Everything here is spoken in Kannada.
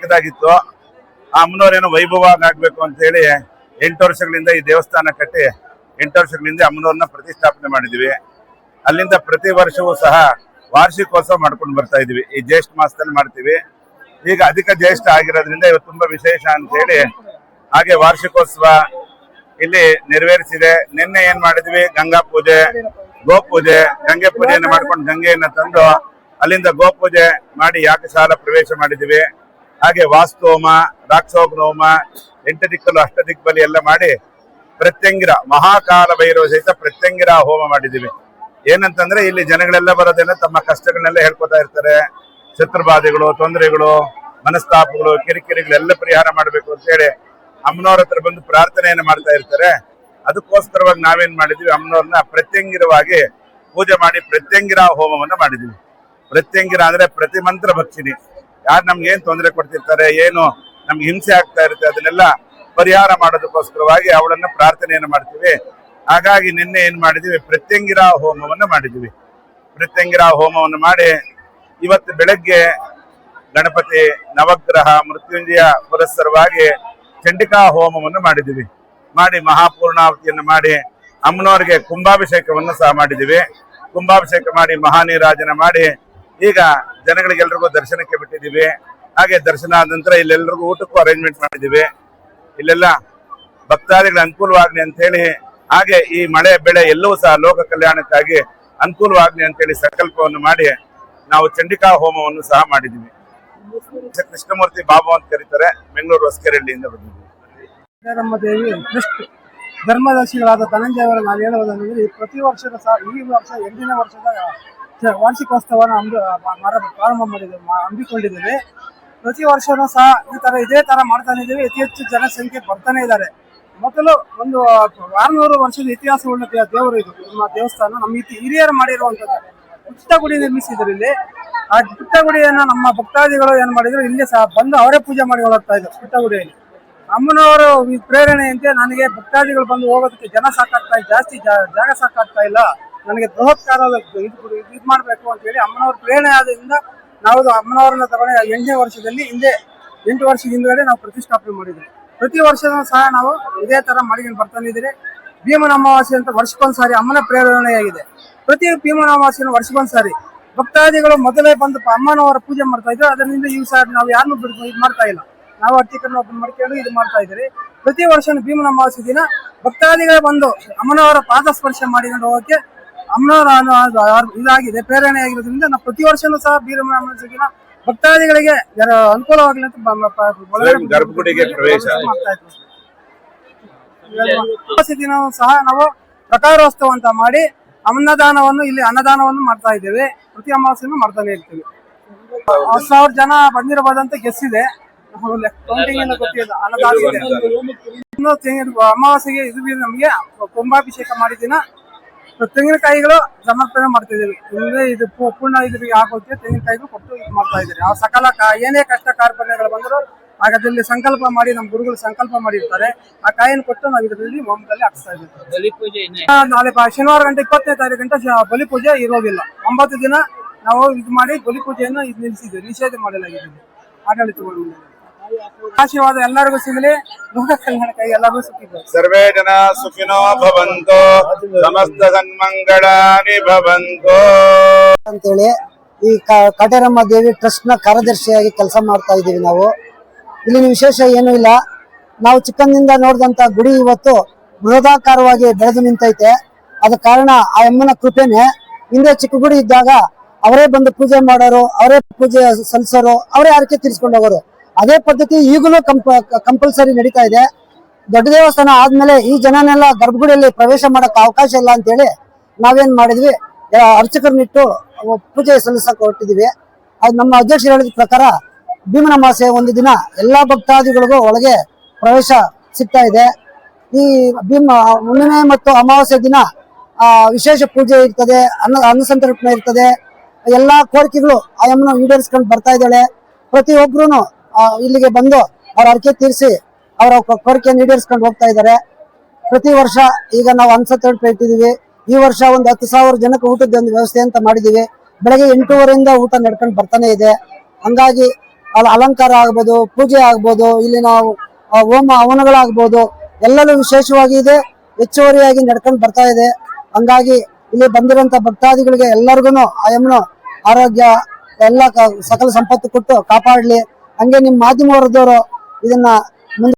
ಚಿಕ್ಕದಾಗಿತ್ತು. ಆ ಅಮ್ಮನವ್ರೇನೋ ವೈಭವ ಆಗ್ಬೇಕು ಅಂತ ಹೇಳಿ 8 ವರ್ಷಗಳಿಂದ ಈ ದೇವಸ್ಥಾನ ಕಟ್ಟಿ 8 ವರ್ಷಗಳಿಂದ ಅಮ್ಮನವ್ರನ್ನ ಪ್ರತಿಷ್ಠಾಪನೆ ಮಾಡಿದ್ವಿ. ಅಲ್ಲಿಂದ ಪ್ರತಿ ವರ್ಷವೂ ಸಹ ವಾರ್ಷಿಕೋತ್ಸವ ಮಾಡ್ಕೊಂಡು ಬರ್ತಾ ಇದೀವಿ. ಈ ಜ್ಯೇಷ್ಠ ಮಾಸದಲ್ಲಿ ಮಾಡ್ತೀವಿ. ಈಗ ಅಧಿಕ ಜ್ಯೇಷ್ಠ ಆಗಿರೋದ್ರಿಂದ ಇವತ್ತು ತುಂಬಾ ವಿಶೇಷ ಅಂತ ಹೇಳಿ ಹಾಗೆ ವಾರ್ಷಿಕೋತ್ಸವ ಇಲ್ಲಿ ನೆರವೇರಿಸಿದೆ. ನಿನ್ನೆ ಏನ್ ಮಾಡಿದ್ವಿ, ಗಂಗಾ ಪೂಜೆ, ಗೋಪೂಜೆ, ಗಂಗೆ ಪೂಜೆಯನ್ನು ಮಾಡ್ಕೊಂಡು ಗಂಗೆಯನ್ನ ತಂದು ಅಲ್ಲಿಂದ ಗೋಪೂಜೆ ಮಾಡಿ ಯಾಗಶಾಲ ಪ್ರವೇಶ ಮಾಡಿದ್ವಿ. ಹಾಗೆ ವಾಸ್ತೋಮ, ರಾಕ್ಷೋಗ್ನೋಮ, 8 ದಿಕ್ಕಲು ಅಷ್ಟದಿಕ್ಬಲಿ ಎಲ್ಲ ಮಾಡಿ ಪ್ರತ್ಯಂಗಿರ ಮಹಾಕಾಲ ಭೈರವ ಸಹಿತ ಪ್ರತ್ಯಂಗಿರ ಹೋಮ ಮಾಡಿದೀವಿ. ಏನಂತಂದ್ರೆ ಇಲ್ಲಿ ಜನಗಳೆಲ್ಲ ಬರೋದೆಲ್ಲ ತಮ್ಮ ಕಷ್ಟಗಳನ್ನೆಲ್ಲ ಹೇಳ್ಕೊತಾ ಇರ್ತಾರೆ. ಶತ್ರುಬಾಧೆಗಳು, ತೊಂದರೆಗಳು, ಮನಸ್ತಾಪಗಳು, ಕಿರಿಕಿರಿಗಳೆಲ್ಲ ಪರಿಹಾರ ಮಾಡಬೇಕು ಅಂತ ಹೇಳಿ ಅಮ್ಮನವ್ರ ಹತ್ರ ಬಂದು ಪ್ರಾರ್ಥನೆಯನ್ನು ಮಾಡ್ತಾ ಇರ್ತಾರೆ. ಅದಕ್ಕೋಸ್ಕರವಾಗಿ ನಾವೇನ್ ಮಾಡಿದ್ವಿ, ಅಮ್ಮನವ್ರನ್ನ ಪ್ರತ್ಯಂಗಿರವಾಗಿ ಪೂಜೆ ಮಾಡಿ ಪ್ರತ್ಯಂಗಿರ ಹೋಮವನ್ನು ಮಾಡಿದ್ವಿ. ಪ್ರತ್ಯಂಗಿರ ಅಂದ್ರೆ ಪ್ರತಿ ಮಂತ್ರ ಭಕ್ಷಿಣಿ. ಯಾರು ನಮ್ಗೆ ಏನ್ ತೊಂದರೆ ಕೊಡ್ತಿರ್ತಾರೆ, ಏನು ನಮ್ಗೆ ಹಿಂಸೆ ಆಗ್ತಾ ಇರುತ್ತೆ, ಅದನ್ನೆಲ್ಲ ಪರಿಹಾರ ಮಾಡೋದಕ್ಕೋಸ್ಕರವಾಗಿ ಅವಳನ್ನ ಪ್ರಾರ್ಥನೆಯನ್ನು ಮಾಡ್ತೀವಿ. ಹಾಗಾಗಿ ನಿನ್ನೆ ಏನ್ ಮಾಡಿದ್ವಿ, ಪ್ರತ್ಯಂಗಿರ ಹೋಮವನ್ನು ಮಾಡಿದ್ವಿ. ಪ್ರತ್ಯಂಗಿರ ಹೋಮವನ್ನು ಮಾಡಿ ಇವತ್ತು ಬೆಳಗ್ಗೆ ಗಣಪತಿ, ನವಗ್ರಹ, ಮೃತ್ಯುಂಜಯ ಪುರಸ್ಸರವಾಗಿ ಚಂಡಿಕಾ ಹೋಮವನ್ನು ಮಾಡಿದ್ವಿ. ಮಾಡಿ ಮಹಾಪೂರ್ಣಾವತಿಯನ್ನು ಮಾಡಿ ಅಮ್ಮನವ್ರಿಗೆ ಕುಂಭಾಭಿಷೇಕವನ್ನು ಸಹ ಮಾಡಿದ್ವಿ. ಕುಂಭಾಭಿಷೇಕ ಮಾಡಿ ಮಹಾನೀರಾಜನ ಮಾಡಿ ಈಗ ಜನಗಳಿಗೆಲ್ರಿಗೂ ದರ್ಶನಕ್ಕೆ ಬಿಟ್ಟಿದ್ದೀವಿ. ಹಾಗೆ ದರ್ಶನ ಆದ ನಂತರ ಇಲ್ಲೆಲ್ಲರಿಗೂ ಊಟಕ್ಕೂ ಅರೇಂಜ್ಮೆಂಟ್ ಮಾಡಿದ್ದೀವಿ. ಇಲ್ಲೆಲ್ಲ ಭಕ್ತಾದಿಗಳ ಅನುಕೂಲವಾಗ್ಲಿ ಅಂತ ಹೇಳಿ, ಹಾಗೆ ಈ ಮಳೆ ಬೆಳೆ ಎಲ್ಲವೂ ಸಹ ಲೋಕ ಕಲ್ಯಾಣಕ್ಕಾಗಿ ಅನುಕೂಲವಾಗ್ಲಿ ಅಂತ ಹೇಳಿ ಸಂಕಲ್ಪವನ್ನು ಮಾಡಿ ನಾವು ಚಂಡಿಕಾ ಹೋಮವನ್ನು ಸಹ ಮಾಡಿದ್ದೀವಿ. ಕೃಷ್ಣಮೂರ್ತಿ ಬಾಬು ಅಂತ ಕರೀತಾರೆ, ಬೆಂಗಳೂರು ಹೊಸಕೆರೆಹಳ್ಳಿಯಿಂದ ಬಂದಿದ್ದೀವಿ. ದೇವಿ ಟ್ರಸ್ಟ್ ಧರ್ಮದರ್ಶಿಗಳಾದ ಧನಂಜಯವರ ನಾವು ಹೇಳುವುದಂದ್ರೆ, ಪ್ರತಿ ವರ್ಷದ ಸಹ ಈ ವರ್ಷ 8ನೇ ವರ್ಷದ ವಾರ್ಷಿಕೋತ್ಸವವನ್ನು ಪ್ರಾರಂಭ ಹಮ್ಮಿಕೊಂಡಿದ್ದೇವೆ. ಪ್ರತಿ ವರ್ಷನೂ ಸಹ ಇದೇ ತರ ಮಾಡ್ತಾನೆ ಇದ್ದೀವಿ. ಅತಿ ಹೆಚ್ಚು ಜನಸಂಖ್ಯೆ ಬರ್ತಾನೆ ಇದ್ದಾರೆ. ಮೊದಲು ಒಂದು 600 ವರ್ಷದ ಇತಿಹಾಸವುಳ್ಳ ದೇವರು ಇದು. ನಮ್ಮ ದೇವಸ್ಥಾನ ನಮ್ಮ ಹಿರಿಯರು ಮಾಡಿರುವಂತದ್ದು. ಪುಟ್ಟ ಗುಡಿ ನಿರ್ಮಿಸಿದ್ರು ಇಲ್ಲಿ. ಆ ಪುಟ್ಟ ಗುಡಿಯನ್ನ ನಮ್ಮ ಭಕ್ತಾದಿಗಳು ಏನ್ ಮಾಡಿದ್ರು, ಇಲ್ಲಿ ಸಹ ಬಂದು ಅವರೇ ಪೂಜೆ ಮಾಡಿ ಹೋಗ್ತಾ ಇದ್ರು. ಪುಟ್ಟ ಗುಡಿಯಲ್ಲಿ ಅಮ್ಮನವರು ಪ್ರೇರಣೆಯಂತೆ ನನಗೆ ಭಕ್ತಾದಿಗಳು ಬಂದು ಹೋಗೋದಕ್ಕೆ ಜನ ಸಾಕಾಗ್ತಾ ಇಲ್ಲ, ಜಾಸ್ತಿ ಜಾಗ ಸಾಕಾಗ್ತಾ ಇಲ್ಲ, ನನಗೆ ಬೃಹತ್ಕಾರ ಇದು ಮಾಡ್ಬೇಕು ಅಂತ ಹೇಳಿ ಅಮ್ಮನವ್ರ ಪ್ರೇರಣೆ ಆದ್ರಿಂದ ನಾವು ಅಮ್ಮನವರನ್ನ ತಗೊಂಡು 8ನೇ ವರ್ಷದಲ್ಲಿ 8 ವರ್ಷದ ಹಿಂದ್ಗಡೆ ನಾವು ಪ್ರತಿಷ್ಠಾಪನೆ ಮಾಡಿದ್ವಿ. ಪ್ರತಿ ವರ್ಷನೂ ಸಹ ನಾವು ಇದೇ ತರ ಮಾಡಿಕೊಂಡು ಬರ್ತಾನೆ ಇದ್ದೀರಿ. ಭೀಮನ ಅಮಾವಾಸ್ಯೆ ಅಂತ ವರ್ಷಕ್ಕೊಂದ್ಸಾರಿ ಅಮ್ಮನ ಪ್ರೇರಣೆಯಾಗಿದೆ. ಪ್ರತಿ ಭೀಮನ ಅಮಾವಾಸ್ಯೆನ ವರ್ಷಕ್ಕೊಂದ್ಸಾರಿ ಭಕ್ತಾದಿಗಳು ಮೊದಲೇ ಬಂದು ಅಮ್ಮನವರ ಪೂಜೆ ಮಾಡ್ತಾ ಇದ್ರು. ಅದರಿಂದ ಈ ಸಾರಿ ನಾವು ಯಾರನ್ನೂ ಇದು ಮಾಡ್ತಾ ಇಲ್ಲ. ನಾವು ಅರ್ಚಕರನ್ನ ಒಬ್ಬರು ಮಾಡ್ಕೊಂಡು ಇದು ಮಾಡ್ತಾ ಇದ್ದೀರಿ. ಪ್ರತಿ ವರ್ಷ ಭೀಮನ ಅಮಾವಾಸ್ಯೆ ದಿನ ಭಕ್ತಾದಿಗಳೇ ಬಂದು ಅಮ್ಮನವರ ಪಾದ ಸ್ಪರ್ಶ ಮಾಡಿಕೊಂಡು ಹೋಗೋಕೆ ಅಮ್ಮನವರ ಇದಾಗಿದೆ, ಪ್ರೇರಣೆ ಆಗಿರೋದ್ರಿಂದ ನಾವು ಪ್ರತಿ ವರ್ಷನೂ ಸಹ ಭೀಮನ ಅಮಾವಾಸ್ಯೆ ದಿನ ಭಕ್ತಾದಿಗಳಿಗೆ ಅನುಕೂಲವಾಗಲಿ ಅಂತ ಗರ್ಭಗುಡಿಗೆ ಪ್ರವೇಶ ಮಾಡ್ತಾ ಇದ್ವಿ. ಅಮಾವಾಸ್ಯೆ ದಿನ ಸಹ ನಾವು ಪ್ರಕಾರೋತ್ಸವ ಅಂತ ಮಾಡಿ ಇಲ್ಲಿ ಅನ್ನದಾನವನ್ನು ಮಾಡ್ತಾ ಇದ್ದೇವೆ. ಪ್ರತಿ ಅಮಾವಾಸ್ಯೆನೂ ಮಾಡ್ತಾನೆ ಇರ್ತೀವಿ. 10,000 ಜನ ಬಂದಿರಬಹುದಂತ ಗೆಸ್ ಇದೆ. ಕೌಂಟಿಂಗ್ ಗೊತ್ತಿಲ್ಲ. ಅನ್ನದಾನ ಅಮಾವಾಸ್ಯೆಗೆ ಇದು ನಮಗೆ ಕುಂಭಾಭಿಷೇಕ ಮಾಡಿದಿನ ತೆಂಗಿನಕಾಯಿಗಳು ಸಮರ್ಪಣೆ ಮಾಡ್ತಾ ಇದೀವಿ. ಇದು ಪೂರ್ಣ ಇದ್ರಿಗೆ ಆಗೋಕೆ ತೆಂಗಿನಕಾಯಿಗಳು ಕೊಟ್ಟು ಇದು ಮಾಡ್ತಾ ಇದ್ದೀರಿ. ಆ ಸಕಲ ಏನೇ ಕಷ್ಟ ಕಾರ್ಪಣ್ಯಗಳು ಬಂದರೂ ಹಾಗಾದಲ್ಲಿ ಸಂಕಲ್ಪ ಮಾಡಿ ನಮ್ಮ ಗುರುಗಳು ಸಂಕಲ್ಪ ಮಾಡಿರ್ತಾರೆ. ಆ ಕಾಯಿನ ಕೊಟ್ಟು ನಾವು ಇದರಲ್ಲಿ ಹೋಮದಲ್ಲಿ ಹಾಕ್ಸ್ತಾ ಇದ್ದೀವಿ. ನಾಳೆ ಶನಿವಾರ ಗಂಟೆ 20ನೇ ತಾರೀಕು ಗಂಟೆ ಬಲಿ ಪೂಜೆ ಇರೋದಿಲ್ಲ. 9 ದಿನ ನಾವು ಇದು ಮಾಡಿ ಬಲಿ ಪೂಜೆಯನ್ನು ಇದು ನಿಲ್ಲಿಸಿದ್ವಿ, ನಿಷೇಧ ಮಾಡಲಾಗಿದೆ ಆಡಳಿತಗಳು. ಆಶೀರ್ವಾದ ಎಲ್ಲರಿಗೂ ಸಿಗಲಿ, ಲೋಕ ಕಲ್ಯಾಣಕ್ಕಾಗಿ ಎಲ್ಲರಿಗೂ ಸಿಕ್ಕಿದೆ. ಸರ್ವೇ ಜನ ಸುಖಿನೋ ಭವಂತು, ಸಮಸ್ತ ಸನ್ಮಂಗಳಾನಿ ಭವಂತು ಅಂತೇಳಿ ಈ ಕಾಟೇರಮ್ಮ ದೇವಿ ಟ್ರಸ್ಟ್ ನ ಕಾರ್ಯದರ್ಶಿಯಾಗಿ ಕೆಲಸ ಮಾಡ್ತಾ ಇದ್ದೀವಿ. ನಾವು ಇಲ್ಲಿನ ವಿಶೇಷ ಏನೂ ಇಲ್ಲ. ನಾವು ಚಿಕ್ಕಂದಿಂದ ನೋಡಿದಂತ ಗುಡಿ ಇವತ್ತು ಬೃಹದಾಕಾರವಾಗಿ ಬೆಳೆದು ನಿಂತೈತೆ. ಅದ ಕಾರಣ ಆ ಅಮ್ಮನ ಕೃಪೆನೆ. ಹಿಂದೆ ಚಿಕ್ಕ ಗುಡಿ ಇದ್ದಾಗ ಅವರೇ ಬಂದು ಪೂಜೆ ಮಾಡೋರು, ಅವರೇ ಪೂಜೆ ಸಲ್ಲಿಸೋರು, ಅವರೇ ಆರಕೆ ತೀರಿಸ್ಕೊಂಡು ಹೋಗೋರು. ಅದೇ ಪದ್ಧತಿ ಈಗಲೂ ಕಂಪಲ್ಸರಿ ನಡೀತಾ ಇದೆ. ದೊಡ್ಡ ದೇವಸ್ಥಾನ ಆದ್ಮೇಲೆ ಈ ಜನನೆಲ್ಲ ಗರ್ಭಗುಡಿಯಲ್ಲಿ ಪ್ರವೇಶ ಮಾಡಕ್ ಅವಕಾಶ ಇಲ್ಲ ಅಂತೇಳಿ ನಾವೇನ್ ಮಾಡಿದ್ವಿ, ಅರ್ಚಕರನ್ನಿಟ್ಟು ಪೂಜೆ ಸಲ್ಲಿಸಕ್ ಹೊರಟಿದ್ವಿ. ಅದು ನಮ್ಮ ಅಧ್ಯಕ್ಷರು ಹೇಳಿದ ಪ್ರಕಾರ ಭೀಮನ ಅಮಾವಾಸ್ಯೆ ಒಂದು ದಿನ ಎಲ್ಲಾ ಭಕ್ತಾದಿಗಳಿಗೂ ಒಳಗೆ ಪ್ರವೇಶ ಸಿಗ್ತಾ ಇದೆ. ಈ ಹುಣ್ಣಿಮೆ ಮತ್ತು ಅಮಾವಾಸ್ಯೆ ದಿನ ವಿಶೇಷ ಪೂಜೆ ಇರ್ತದೆ, ಅನ್ನಸಂತರ್ಪಣೆ ಇರ್ತದೆ. ಎಲ್ಲಾ ಕೋರಿಕೆಗಳು ಆ ಅಮ್ಮನ ಈಡೇರಿಸ್ಕೊಂಡು ಬರ್ತಾ ಇದ್ದಾಳೆ. ಪ್ರತಿಯೊಬ್ರು ಇಲ್ಲಿಗೆ ಬಂದು ಅವ್ರ ಅರ್ಕೆ ತೀರಿಸಿ ಅವರ ಕೋರಿಕೆಯನ್ನು ಈಡೇರಿಸ್ಕೊಂಡು ಹೋಗ್ತಾ ಇದ್ದಾರೆ. ಪ್ರತಿ ವರ್ಷ ಈಗ ನಾವು ಅನ್ನಸಂತರ್ಪಣೆ ಇಟ್ಟಿದೀವಿ. ಈ ವರ್ಷ ಒಂದು 10,000 ಜನಕ್ಕೆ ಊಟದ ಒಂದು ವ್ಯವಸ್ಥೆ ಅಂತ ಮಾಡಿದೀವಿ. ಬೆಳಗ್ಗೆ 8:30 ಊಟ ನಡ್ಕೊಂಡು ಬರ್ತಾನೆ ಇದೆ. ಹಂಗಾಗಿ ಅಲಂಕಾರ ಆಗ್ಬೋದು, ಪೂಜೆ ಆಗ್ಬೋದು, ಇಲ್ಲಿ ನಾವು ಹೋಮ ಹವನಗಳಾಗ್ಬೋದು, ಎಲ್ಲವೂ ವಿಶೇಷವಾಗಿ ಇದೆ, ಹೆಚ್ಚುವರಿಯಾಗಿ ನಡ್ಕೊಂಡು ಬರ್ತಾ ಇದೆ. ಹಂಗಾಗಿ ಇಲ್ಲಿ ಬಂದಿರೋಂಥ ಭಕ್ತಾದಿಗಳಿಗೆ ಎಲ್ಲರಿಗೂ ಆಯಮ್ಮನು ಆರೋಗ್ಯ ಎಲ್ಲ ಸಕಲ ಸಂಪತ್ತು ಕೊಟ್ಟು ಕಾಪಾಡಲಿ. ಹಂಗೆ ನಿಮ್ಮ ಮಾಧ್ಯಮ ವರ್ಗದವರು ಇದನ್ನ